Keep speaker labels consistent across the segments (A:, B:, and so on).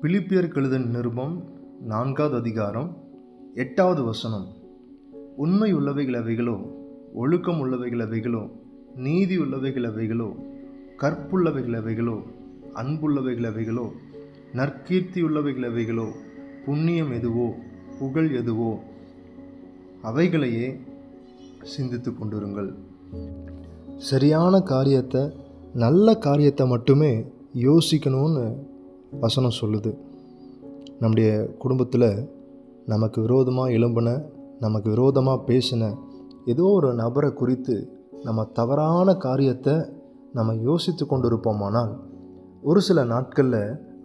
A: பிலிப்பியருக்கு எழுதின நிருபம் 4வது அதிகாரம் 8வது வசனம். உண்மை உள்ளவைகள் அவைகளோ, ஒழுக்கம் உள்ளவைகள் அவைகளோ, நீதி உள்ளவைகள் அவைகளோ, கற்புள்ளவைகள் அவைகளோ, அன்புள்ளவைகள் அவைகளோ, நற்கீர்த்தி உள்ளவைகள் அவைகளோ, புண்ணியம் எதுவோ, புகழ் எதுவோ, அவைகளையே சிந்தித்து கொண்டிருங்கள். சரியான காரியத்தை, நல்ல காரியத்தை மட்டுமே யோசிக்கணும்னு வசனம் சொல்லுது. நம்முடைய குடும்பத்தில் நமக்கு விரோதமாக எழும்பின, நமக்கு விரோதமாக பேசின ஏதோ ஒரு நபரை குறித்து நம்ம தவறான காரியத்தை நம்ம யோசித்து கொண்டிருப்போமானால், ஒரு சில நாட்களில்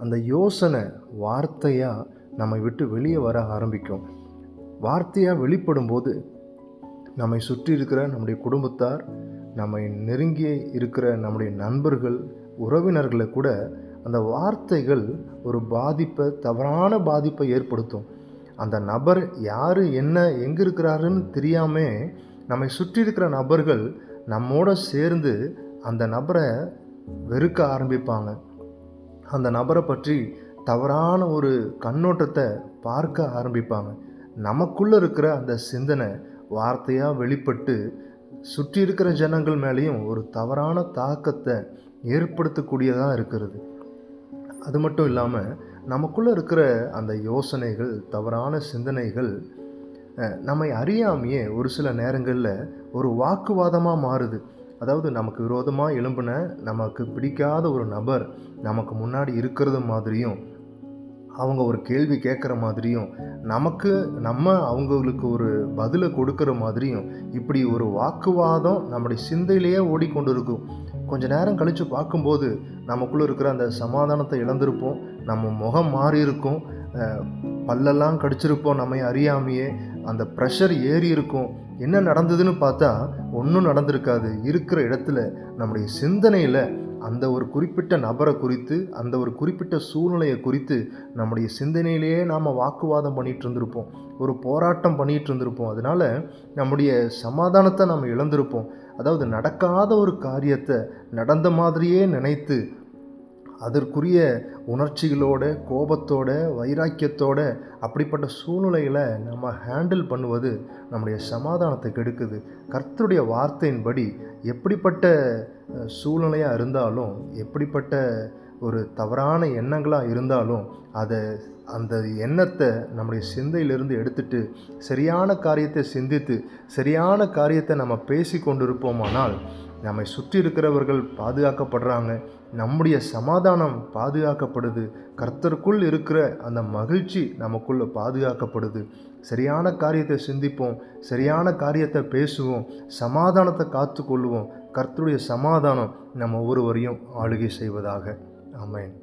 A: அந்த யோசனை வார்த்தையாக நம்மை விட்டு வெளியே வர ஆரம்பிக்கும். வார்த்தையாக வெளிப்படும் போது நம்மை சுற்றி இருக்கிற நம்முடைய குடும்பத்தார், நம்மை நெருங்கி இருக்கிற நம்முடைய நண்பர்கள், உறவினர்களை கூட அந்த வார்த்தைகள் ஒரு பாதிப்பை, தவறான பாதிப்பை ஏற்படுத்தும். அந்த நபர் யார், என்ன, எங்கே இருக்கிறாருன்னு தெரியாமல் நம்மை சுற்றி இருக்கிற நபர்கள் நம்மோட சேர்ந்து அந்த நபரை வெறுக்க ஆரம்பிப்பாங்க. அந்த நபரை பற்றி தவறான ஒரு கண்ணோட்டத்தை பார்க்க ஆரம்பிப்பாங்க. நமக்குள்ளே இருக்கிற அந்த சிந்தனை வார்த்தையாக வெளிப்பட்டு சுற்றி இருக்கிற ஜனங்கள் மேலேயும் ஒரு தவறான தாக்கத்தை ஏற்படுத்தக்கூடியதாக இருக்கிறது. அது மட்டும் இல்லாமல் நமக்குள்ளே இருக்கிற அந்த யோசனைகள், தவறான சிந்தனைகள் நம்மை அறியாமையே ஒரு சில நேரங்களில் ஒரு வாக்குவாதமாக மாறுது. அதாவது நமக்கு விரோதமாக எழும்பின, நமக்கு பிடிக்காத ஒரு நபர் நமக்கு முன்னாடி இருக்கிறது மாதிரியும், அவங்க ஒரு கேள்வி கேட்குற மாதிரியும், நம்ம அவங்களுக்கு ஒரு பதிலை கொடுக்குற மாதிரியும், இப்படி ஒரு வாக்குவாதம் நம்முடைய சிந்தையிலேயே ஓடிக்கொண்டு இருக்கும். கொஞ்ச நேரம் கழித்து பார்க்கும்போது நமக்குள்ளே இருக்கிற அந்த சமாதானத்தை இழந்திருப்போம். நம்ம முகம் மாறி இருக்கும், பல்லெல்லாம் கடிச்சிருப்போம். நம்மை அறியாமையே அந்த ப்ரெஷர் ஏறி இருக்கும். என்ன நடந்ததுன்னு பார்த்தா ஒன்றும் நடந்திருக்காது. இருக்கிற இடத்துல நம்முடைய சிந்தனையில் அந்த ஒரு குறிப்பிட்ட நபரை குறித்து, அந்த ஒரு குறிப்பிட்ட சூழ்நிலையை குறித்து நம்முடைய சிந்தனையிலேயே நாம் வாக்குவாதம் பண்ணிகிட்டு இருந்திருப்போம், ஒரு போராட்டம் பண்ணிகிட்டு இருந்திருப்போம். அதனால் நம்முடைய சமாதானத்தை நம்ம இழந்திருப்போம். அதாவது நடக்காத ஒரு காரியத்தை நடந்த மாதிரியே நினைத்து அதற்குரிய உணர்ச்சிகளோட, கோபத்தோட, வைராக்கியத்தோட அப்படிப்பட்ட சூழ்நிலைகளை நம்ம ஹேண்டில் பண்ணுவது நம்முடைய சமாதானத்தை கெடுக்குது. கர்த்தருடைய வார்த்தையின்படி எப்படிப்பட்ட சூழ்நிலையாக இருந்தாலும், எப்படிப்பட்ட ஒரு தவறான எண்ணங்களாக இருந்தாலும், அந்த எண்ணத்தை நம்முடைய சிந்தையிலிருந்து எடுத்துட்டு சரியான காரியத்தை சிந்தித்து சரியான காரியத்தை நம்ம பேசி கொண்டிருப்போமானால் நம்மை சுற்றி இருக்கிறவர்கள் பாதுகாக்கப்படுறாங்க, நம்முடைய சமாதானம் பாதுகாக்கப்படுது, கர்த்தருக்குள் இருக்கிற அந்த மகிழ்ச்சி நமக்குள்ள பாதுகாக்கப்படுது. சரியான காரியத்தை சிந்திப்போம், சரியான காரியத்தை பேசுவோம், சமாதானத்தை காத்து கொள்ளுவோம். கர்த்தருடைய சமாதானம் நம்ம ஒவ்வொருவரையும் ஆளுகை செய்வதாக. ஆமென்.